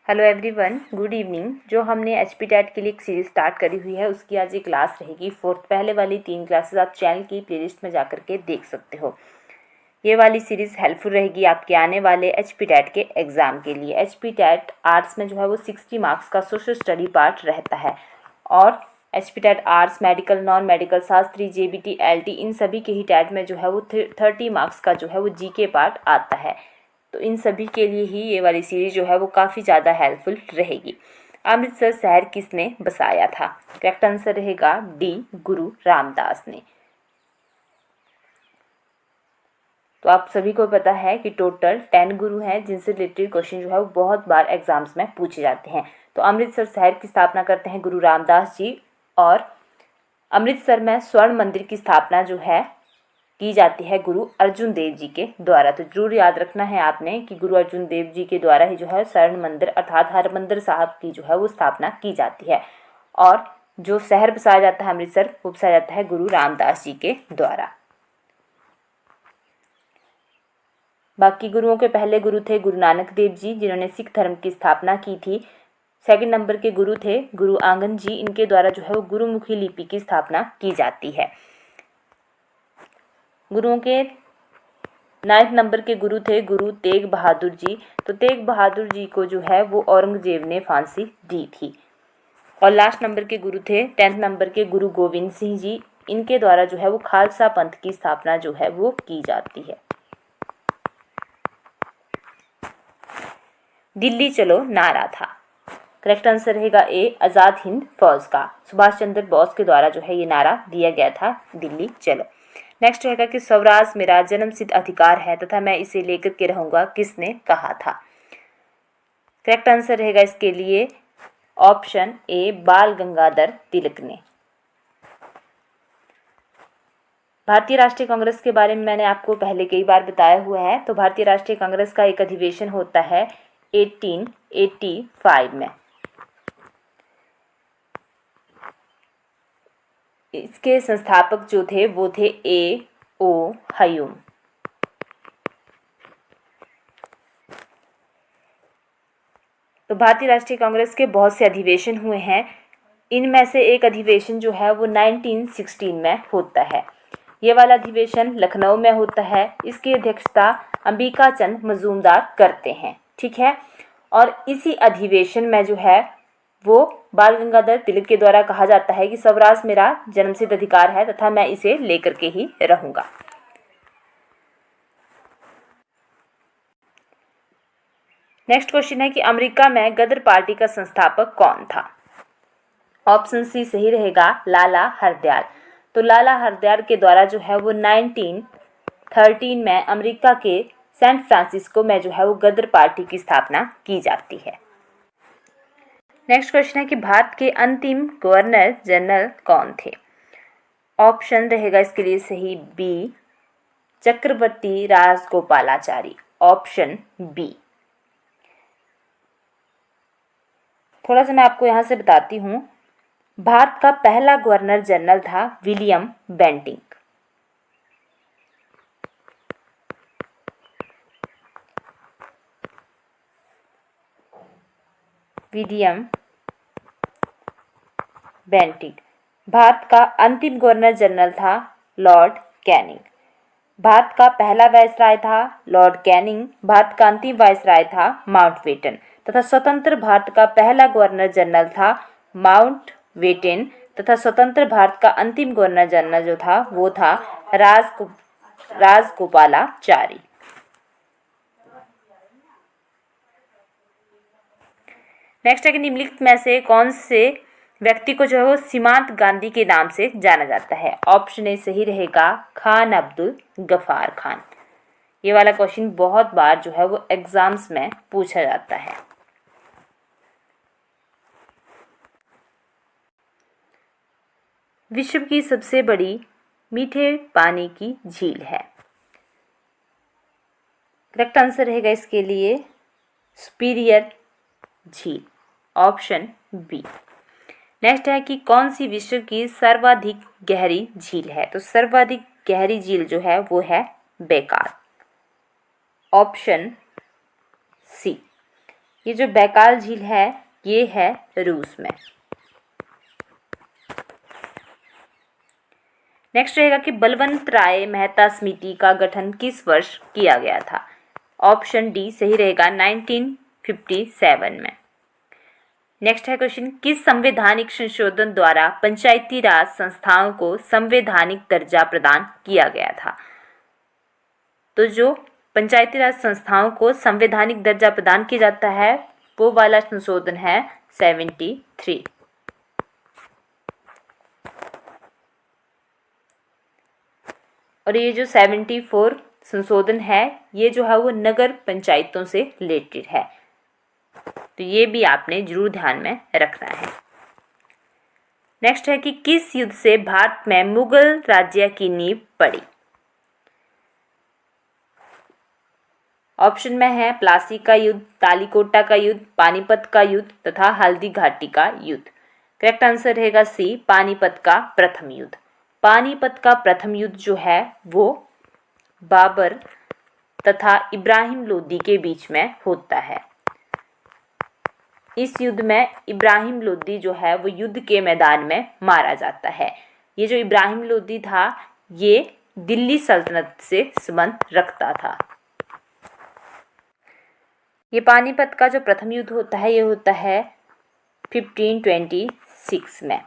Hello everyone, good evening. जो हमने HP TET के लिए एक सीरीज़ स्टार्ट करी हुई है उसकी आज एक क्लास रहेगी फोर्थ। पहले वाली 3 क्लासेस आप चैनल की प्लेलिस्ट में जाकर के देख सकते हो। ये वाली सीरीज़ हेल्पफुल रहेगी आपके आने वाले एचपी टैट के एग्ज़ाम के लिए। एचपी टैट आर्ट्स में जो है वो 60 मार्क्स का सोशल स्टडी पार्ट रहता है और HP TET arts, medical, non medical, Shastri, JBT, LT इन सभी के ही टैट में जो है वो 30 मार्क्स का जो है वो जीके पार्ट आता है। तो इन सभी के लिए ही ये वाली सीरीज जो है वो काफ़ी ज़्यादा हेल्पफुल रहेगी। अमृतसर शहर किसने बसाया था? करेक्ट आंसर रहेगा डी, गुरु रामदास ने। तो आप सभी को पता है कि टोटल 10 गुरु हैं जिनसे रिलेटेड क्वेश्चन जो है वो बहुत बार एग्जाम्स में पूछे जाते हैं। तो अमृतसर शहर की स्थापना करते हैं गुरु रामदास जी और अमृतसर में स्वर्ण मंदिर की स्थापना जो है की जाती है गुरु अर्जुन देव जी के द्वारा। तो जरूर याद रखना है आपने कि गुरु अर्जुन देव जी के द्वारा ही जो है स्वर्ण मंदिर अर्थात हरमंदिर साहब की जो है वो स्थापना की जाती है और जो शहर बसाया जाता है अमृतसर वो बसाया जाता है गुरु रामदास जी के द्वारा। बाकी गुरुओं के पहले गुरु थे गुरु नानक देव जी जिन्होंने सिख धर्म की स्थापना की थी। सेकंड नंबर के गुरु थे गुरु आंगन जी, इनके द्वारा जो है वो गुरुमुखी लिपि की स्थापना की जाती है। गुरुओं के 9th नंबर के गुरु थे गुरु तेग बहादुर जी। तो तेग बहादुर जी को जो है वो औरंगजेब ने फांसी दी थी। और लास्ट नंबर के गुरु थे 10th नंबर के गुरु गोविंद सिंह जी, इनके द्वारा जो है वो खालसा पंथ की स्थापना जो है वो की जाती है। दिल्ली चलो नारा था। करेक्ट आंसर रहेगा ए, आज़ाद हिंद फौज का। सुभाष चंद्र बोस के द्वारा जो है ये नारा दिया गया था, दिल्ली चलो। नेक्स्ट रहेगा कि स्वराज मेरा जन्मसिद्ध अधिकार है तथा मैं इसे लेकर के रहूंगा, किसने कहा था? करेक्ट आंसर रहेगा इसके लिए ऑप्शन ए, बाल गंगाधर तिलक ने। भारतीय राष्ट्रीय कांग्रेस के बारे में मैंने आपको पहले कई बार बताया हुआ है। तो भारतीय राष्ट्रीय कांग्रेस का एक अधिवेशन होता है 1885 में। इसके संस्थापक जो थे वो थे ए ओ हयूम। तो भारतीय राष्ट्रीय कांग्रेस के बहुत से अधिवेशन हुए हैं, इनमें से एक अधिवेशन जो है वो 1916 में होता है। ये वाला अधिवेशन लखनऊ में होता है। इसकी अध्यक्षता अंबिका चंद मजूमदार करते हैं, ठीक है। और इसी अधिवेशन में जो है वो बाल गंगाधर तिलक के द्वारा कहा जाता है कि स्वराज मेरा जन्मसिद्ध अधिकार है तथा मैं इसे लेकर के ही रहूंगा। नेक्स्ट क्वेश्चन है कि अमेरिका में गदर पार्टी का संस्थापक कौन था? ऑप्शन सी सही रहेगा, लाला हरदयाल। तो लाला हरदयाल के द्वारा जो है वो 1913 में अमेरिका के सैन फ्रांसिस्को में जो है वो गदर पार्टी की स्थापना की जाती है। नेक्स्ट क्वेश्चन है कि भारत के अंतिम गवर्नर जनरल कौन थे? ऑप्शन रहेगा इसके लिए सही B, Chakravarti Rajagopalachari. Option B. थोड़ा सा मैं आपको यहाँ से बताती हूँ। भारत का पहला गवर्नर जनरल था William Bentinck. William Bentinck. Bharat का अंतिम गवर्नर जनरल था लॉर्ड कैनिंग। भारत का पहला वायसराय था लॉर्ड कैनिंग। भारत का अंतिम वायसराय था माउंटबेटन तथा स्वतंत्र भारत का पहला गवर्नर जनरल था माउंटबेटन तथा स्वतंत्र भारत का अंतिम गवर्नर जनरल जो था वो था राजगोपालाचारी। नेक्स्ट है कि निम्नलिखित में से कौन से व्यक्ति को जो है वो सीमांत गांधी के नाम से जाना जाता है? ऑप्शन ए सही रहेगा, खान अब्दुल गफार खान। ये वाला क्वेश्चन बहुत बार जो है वो एग्जाम्स में पूछा जाता है। विश्व की सबसे बड़ी मीठे पानी की झील है? करेक्ट आंसर रहेगा इसके लिए सुपीरियर झील। Option B. नेक्स्ट है कि कौन सी विश्व की सर्वाधिक गहरी झील है? तो सर्वाधिक गहरी झील जो है वो है बेकार। Option C. ये जो बैकाल झील है ये है रूस में। नेक्स्ट रहेगा कि बलवंत राय मेहता समिति का गठन किस वर्ष किया गया था। ऑप्शन डी सही रहेगा 1957 में। नेक्स्ट है क्वेश्चन, किस संवैधानिक संशोधन द्वारा पंचायती राज संस्थाओं को संवैधानिक दर्जा प्रदान किया गया था। तो जो पंचायती राज संस्थाओं को संवैधानिक दर्जा प्रदान किया जाता है वो वाला संशोधन है 73। और ये जो 74 संशोधन है ये जो है वो नगर पंचायतों से रिलेटेड है, तो ये भी आपने जरूर ध्यान में रखना है। नेक्स्ट है कि किस युद्ध से भारत में मुगल राज्य की नींव पड़ी। ऑप्शन में है प्लासी का युद्ध, तालीकोटा का युद्ध, पानीपत का युद्ध तथा हल्दी घाटी का युद्ध। करेक्ट आंसर रहेगा सी, पानीपत का प्रथम युद्ध। पानीपत का प्रथम युद्ध जो है वो बाबर तथा इब्राहिम लोदी के बीच में होता है। इस युद्ध में इब्राहिम लोदी जो है वो युद्ध के मैदान में मारा जाता है। ये जो इब्राहिम लोदी था ये दिल्ली सल्तनत से संबंध रखता था। ये पानीपत का जो प्रथम युद्ध होता है ये होता है 1526 में,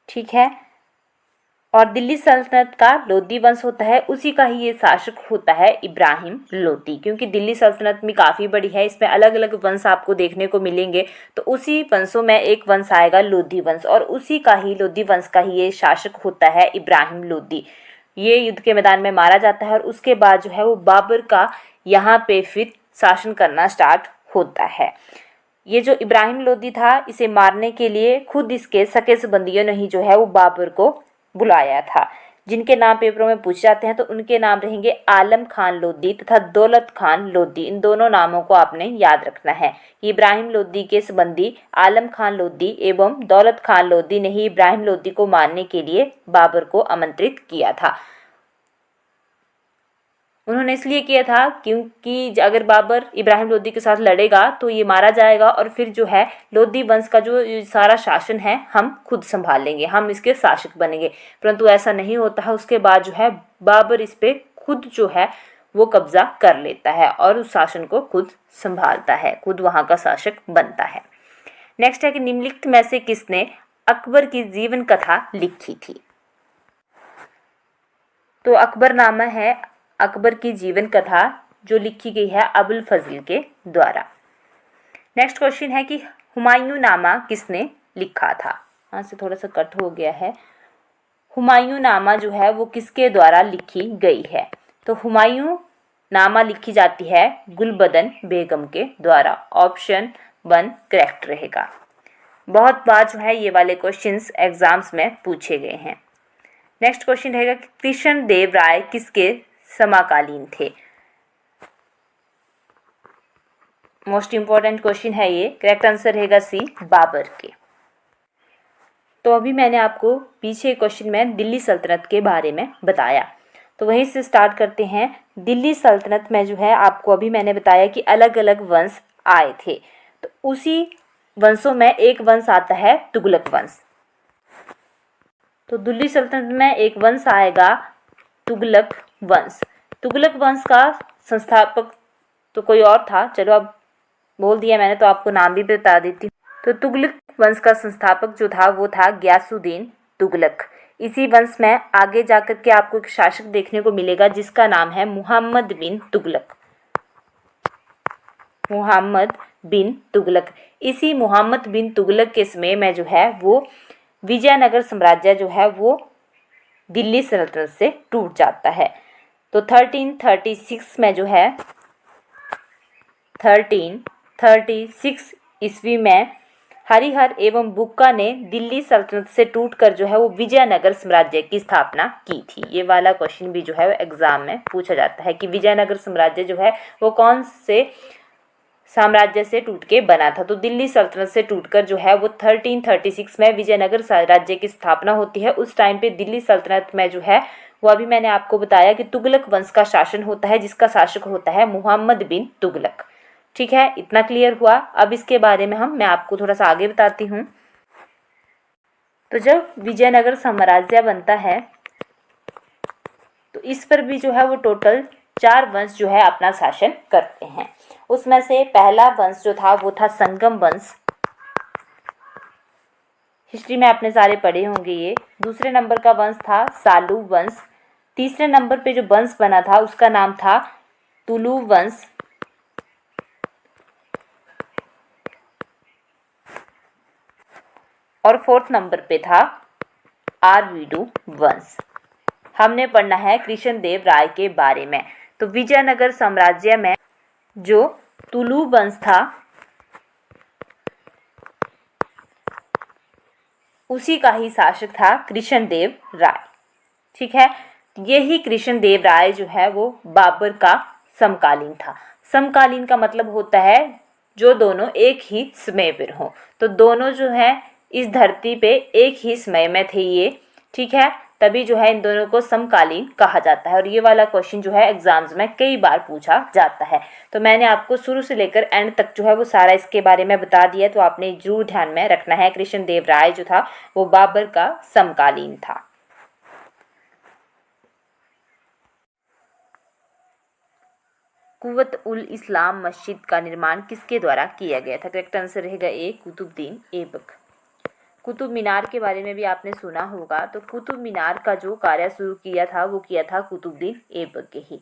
ठीक है। और दिल्ली सल्तनत का लोदी वंश होता है, उसी का ही ये शासक होता है इब्राहिम लोदी। क्योंकि दिल्ली सल्तनत में काफ़ी बड़ी है, इसमें अलग अलग वंश आपको देखने को मिलेंगे, तो उसी वंशों में एक वंश आएगा लोदी वंश, और उसी का ही लोदी वंश का ही ये शासक होता है इब्राहिम लोदी। ये युद्ध के मैदान में मारा जाता है और उसके बाद जो है वो बाबर का यहाँ पे फिर शासन करना स्टार्ट होता है। ये जो इब्राहिम लोदी था इसे मारने के लिए खुद इसके सगे संबंधियों ने ही जो है वो बाबर को बुलाया था। जिनके नाम पेपरों में पूछे जाते हैं तो उनके नाम रहेंगे आलम खान लोदी तथा दौलत खान लोदी। इन दोनों नामों को आपने याद रखना है। इब्राहिम लोदी के संबंधी आलम खान लोदी एवं दौलत खान लोदी ने ही इब्राहिम लोदी को मारने के लिए बाबर को आमंत्रित किया था। उन्होंने इसलिए किया था क्योंकि अगर बाबर इब्राहिम लोदी के साथ लड़ेगा तो ये मारा जाएगा और फिर जो है लोदी वंश का जो सारा शासन है हम खुद संभाल लेंगे, हम इसके शासक बनेंगे। परंतु ऐसा नहीं होता है। उसके बाद जो है बाबर इस पे खुद जो है वो कब्जा कर लेता है और उस शासन को खुद संभालता है, खुद वहाँ का शासक बनता है। नेक्स्ट है कि निम्नलिखित में से किसने अकबर की जीवन कथा लिखी थी। तो अकबरनामा है अकबर की जीवन कथा जो लिखी गई है अबुल फजल के द्वारा। नेक्स्ट क्वेश्चन है कि हुमायूं नामा किसने लिखा था। यहाँ से थोड़ा सा कट हो गया है। हुमायूं नामा जो है वो किसके द्वारा लिखी गई है। तो हुमायूं नामा लिखी जाती है गुलबदन बेगम के द्वारा। ऑप्शन 1 करेक्ट रहेगा। बहुत बार जो है ये वाले क्वेश्चंस एग्जाम्स में पूछे गए हैं। नेक्स्ट क्वेश्चन रहेगा कि कृष्ण देव राय किसके समकालीन थे। मोस्ट इंपॉर्टेंट क्वेश्चन है ये। करेक्ट आंसर रहेगा सी, बाबर के। तो अभी मैंने आपको पीछे क्वेश्चन में दिल्ली सल्तनत के बारे में बताया, तो वहीं से स्टार्ट करते हैं। दिल्ली सल्तनत में जो है आपको अभी मैंने बताया कि अलग अलग वंश आए थे, तो उसी वंशों में एक वंश आता है तुगलक वंश। तो दिल्ली सल्तनत में एक वंश आएगा तुगलक वंश। तुगलक वंश का संस्थापक तो कोई और था, चलो अब बोल दिया मैंने तो आपको नाम भी बता देती हूँ। तो तुगलक वंश का संस्थापक जो था वो था गयासुद्दीन तुगलक। इसी वंश में आगे जाकर के आपको एक शासक देखने को मिलेगा जिसका नाम है मुहम्मद बिन तुगलक। मुहम्मद बिन तुगलक। इसी मुहम्मद बिन तुगलक के समय में जो है वो विजयनगर साम्राज्य जो है वो दिल्ली सल्तनत से टूट जाता है। तो 1336 में जो है 1336 ईस्वी में हरिहर एवं बुक्का ने दिल्ली सल्तनत से टूटकर जो है वो विजयनगर साम्राज्य की स्थापना की थी। ये वाला क्वेश्चन भी जो है एग्जाम में पूछा जाता है कि विजयनगर साम्राज्य जो है वो कौन से साम्राज्य से टूट के बना था। तो दिल्ली सल्तनत से टूटकर जो है वो 1336 में विजयनगर राज्य की स्थापना होती है। उस टाइम पे दिल्ली सल्तनत में जो है वो अभी मैंने आपको बताया कि तुगलक वंश का शासन होता है जिसका शासक होता है मुहम्मद बिन तुगलक। ठीक है, इतना क्लियर हुआ। अब इसके बारे में मैं आपको थोड़ा सा आगे बताती हूँ। तो जब विजयनगर साम्राज्य बनता है तो इस पर भी जो है वो टोटल 4 वंश जो है अपना शासन करते हैं। उसमें से पहला वंश जो था वो था संगम वंश, हिस्ट्री में आपने सारे पढ़े होंगे ये। दूसरे नंबर का वंश था सालू वंश। तीसरे नंबर पे जो वंश बना था उसका नाम था तुलु वंश। और फोर्थ नंबर पे था आरवीडू वंश। हमने पढ़ना है कृष्णदेव राय के बारे में। तो विजयनगर साम्राज्य में जो तुलु वंश था उसी का ही शासक था कृष्णदेव राय। ठीक है, यही कृष्णदेव राय जो है वो बाबर का समकालीन था। समकालीन का मतलब होता है जो दोनों एक ही समय पर हों। तो दोनों जो है इस धरती पे एक ही समय में थे ये। ठीक है, तभी जो है इन दोनों को समकालीन कहा जाता है। और ये वाला क्वेश्चन जो है एग्जाम्स में कई बार पूछा जाता है। तो मैंने आपको शुरू से लेकर एंड तक जो है वो सारा इसके बारे में बता दिया, तो आपने जरूर ध्यान में रखना है। कृष्णदेव राय जो था वो बाबर का समकालीन था। कुव्वत उल इस्लाम मस्जिद का निर्माण किसके द्वारा किया गया था? करेक्ट आंसर रहेगा ए, कुतुबुद्दीन ऐबक। कुतुब मीनार के बारे में भी आपने सुना होगा। तो कुतुब मीनार का जो कार्य शुरू किया था वो किया था कुतुबुद्दीन ऐबक के ही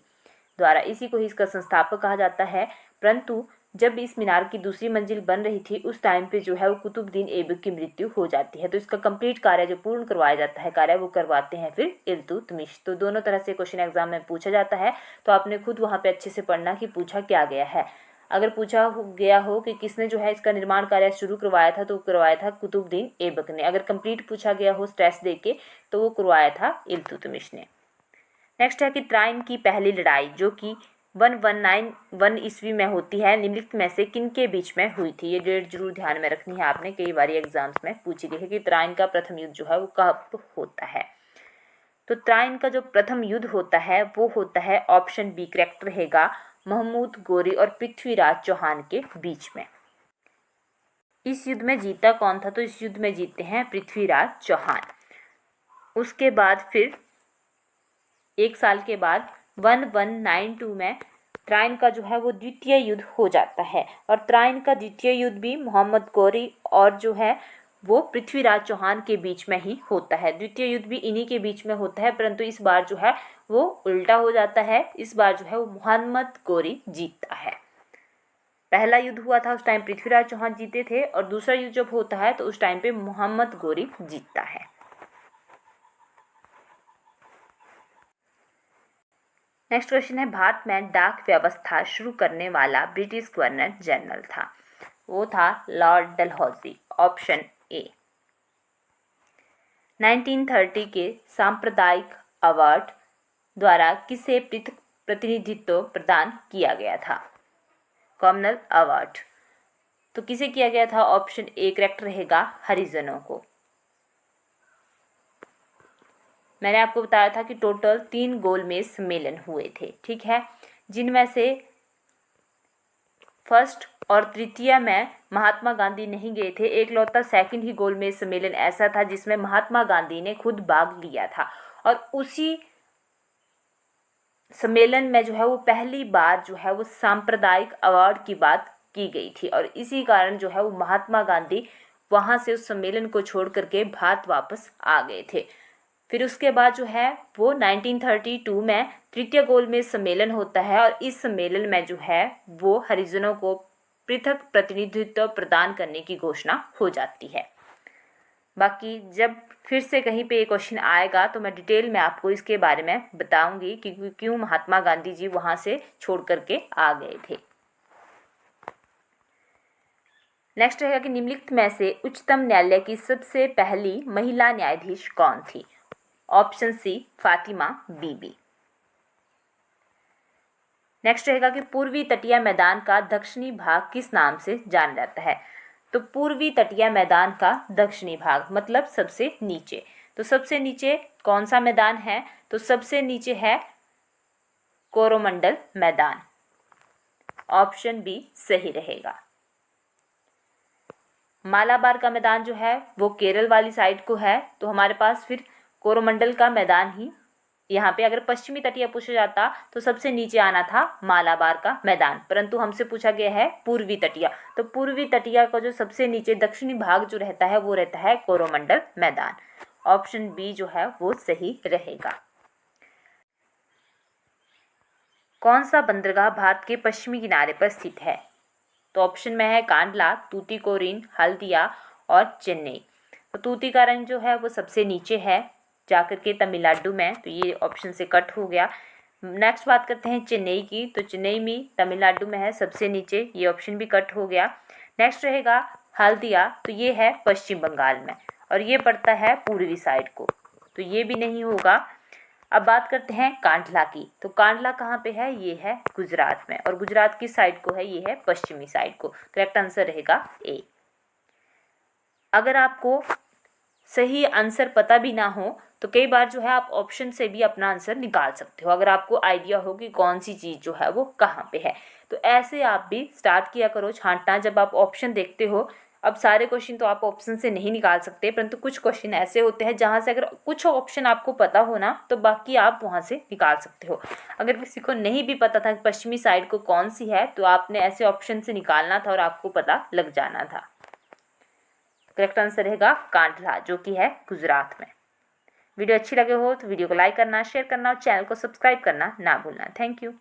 द्वारा। इसी को ही इसका संस्थापक कहा जाता है। परंतु जब इस मीनार की दूसरी मंजिल बन रही थी उस टाइम पे जो है वो कुतुबुद्दीन ऐबक की मृत्यु हो जाती है। तो इसका कंप्लीट कार्य जो पूर्ण करवाया जाता है कार्य वो करवाते हैं फिर इल्तुतमिश। तो दोनों तरह से क्वेश्चन एग्जाम में पूछा जाता है। तो आपने खुद वहाँ पे अच्छे से पढ़ना कि पूछा क्या गया है। अगर पूछा गया हो कि किसने जो है इसका निर्माण कार्य शुरू करवाया था तो करवाया था कुतुबुद्दीन ऐबक ने। अगर कंप्लीट पूछा गया हो स्ट्रेस देके तो वो करवाया था इल्तुतमिश ने। नेक्स्ट है कि त्राइन की पहली लड़ाई जो कि 1191 ईस्वी में होती है निम्नलिखित में से किन के बीच में हुई थी? ये डेट जरूर ध्यान में रखनी है आपने, कई बार एग्जाम्स में पूछी गई है कि त्राइन का प्रथम युद्ध जो है वो कब होता है। तो त्राइन का जो प्रथम युद्ध होता है वो होता है ऑप्शन बी करेक्ट रहेगा, महमूद गोरी और पृथ्वीराज चौहान के बीच में। इस युद्ध में जीता कौन था? तो इस युद्ध में जीतते हैं पृथ्वीराज चौहान। उसके बाद फिर एक साल के बाद 1192 में त्राइन का जो है वो द्वितीय युद्ध हो जाता है। और त्राइन का द्वितीय युद्ध भी मोहम्मद गौरी और जो है वो पृथ्वीराज चौहान के बीच में ही होता है। द्वितीय युद्ध भी इन्हीं के बीच में होता है, परंतु इस बार जो है वो उल्टा हो जाता है। इस बार जो है वो मोहम्मद गौरी जीतता है। पहला युद्ध हुआ था उस टाइम पृथ्वीराज चौहान जीते थे, और दूसरा युद्ध जब होता है तो उस टाइम पे मोहम्मद गौरी जीतता है। नेक्स्ट क्वेश्चन है भारत में डाक व्यवस्था शुरू करने वाला ब्रिटिश गवर्नर जनरल था? वो था लॉर्ड डलहौजी। Option A. 1930 के सांप्रदायिक अवार्ड द्वारा किसे प्रतिनिधित्व प्रदान किया गया था? Commonwealth award. तो किसे किया गया था? ऑप्शन ए करेक्ट रहेगा, हरिजनों को। मैंने आपको बताया था कि टोटल 3 गोलमेज सम्मेलन हुए थे। ठीक है, जिनमें से फर्स्ट और तृतीय में महात्मा गांधी नहीं गए थे। एक लौता सेकंड ही गोलमेज सम्मेलन ऐसा था जिसमें महात्मा गांधी ने खुद भाग लिया था। और उसी सम्मेलन में जो है वो पहली बार जो है वो सांप्रदायिक अवार्ड की बात की गई थी। और इसी कारण जो है वो महात्मा गांधी वहाँ से उस सम्मेलन को छोड़ करके भारत वापस आ गए थे। फिर उसके बाद जो है वो 1932 में तृतीय गोलमेज सम्मेलन होता है, और इस सम्मेलन में जो है वो हरिजनों को पृथक प्रतिनिधित्व प्रदान करने की घोषणा हो जाती है। बाकी जब फिर से कहीं पे ये क्वेश्चन आएगा तो मैं डिटेल में आपको इसके बारे में बताऊंगी कि क्यों महात्मा गांधी जी वहाँ से छोड़ करके आ गए थे। नेक्स्ट रहेगा कि निम्नलिखित में से उच्चतम न्यायालय की सबसे पहली महिला न्यायाधीश कौन थी? ऑप्शन सी फातिमा बीबी। नेक्स्ट रहेगा कि पूर्वी तटीय मैदान का दक्षिणी भाग किस नाम से जाना जाता है? तो पूर्वी तटीय मैदान का दक्षिणी भाग मतलब सबसे नीचे। तो सबसे नीचे कौन सा मैदान है? तो सबसे नीचे है कोरोमंडल मैदान। ऑप्शन बी सही रहेगा। मालाबार का मैदान जो है वो केरल वाली साइड को है, तो हमारे पास फिर कोरोमंडल का मैदान ही यहाँ पे, अगर पश्चिमी तटीय पूछा जाता तो सबसे नीचे आना था मालाबार का मैदान, परंतु हमसे पूछा गया है पूर्वी तटीय, तो पूर्वी तटीय का जो सबसे नीचे दक्षिणी भाग जो रहता है वो रहता है कोरोमंडल मैदान। ऑप्शन बी जो है वो सही रहेगा। कौन सा बंदरगाह भारत के पश्चिमी किनारे पर स्थित है? तो ऑप्शन में है कांडला, तूतीकोरिन, हल्दिया और चेन्नई। तो तूतीकोरिन जो है वो सबसे नीचे है जाकर के तमिलनाडु में, तो ये ऑप्शन से कट हो गया। नेक्स्ट बात करते हैं चेन्नई की, तो चेन्नई भी तमिलनाडु में है सबसे नीचे, ये ऑप्शन भी कट हो गया। नेक्स्ट रहेगा हल्दिया, तो ये है पश्चिम बंगाल में और ये पड़ता है पूर्वी साइड को, तो ये भी नहीं होगा। अब बात करते हैं कांडला की, तो कांडला कहाँ पे है? ये है गुजरात में, और गुजरात की साइड को है, ये है पश्चिमी साइड को। करेक्ट आंसर रहेगा ए। अगर आपको सही आंसर पता भी ना हो तो कई बार जो है आप ऑप्शन से भी अपना आंसर निकाल सकते हो, अगर आपको आइडिया हो कि कौन सी चीज़ जो है वो कहाँ पे है। तो ऐसे आप भी स्टार्ट किया करो छांटना जब आप ऑप्शन देखते हो। अब सारे क्वेश्चन तो आप ऑप्शन से नहीं निकाल सकते, परंतु कुछ क्वेश्चन ऐसे होते हैं जहाँ से अगर कुछ ऑप्शन आपको पता हो ना तो बाकी आप वहाँ से निकाल सकते हो। अगर किसी को नहीं भी पता था कि पश्चिमी साइड को कौन सी है, तो आपने ऐसे ऑप्शन से निकालना था और आपको पता लग जाना था। करेक्ट आंसर रहेगा कांडला, जो कि है गुजरात में। वीडियो अच्छी लगे हो तो वीडियो को लाइक करना, शेयर करना और चैनल को सब्सक्राइब करना ना भूलना। Thank you.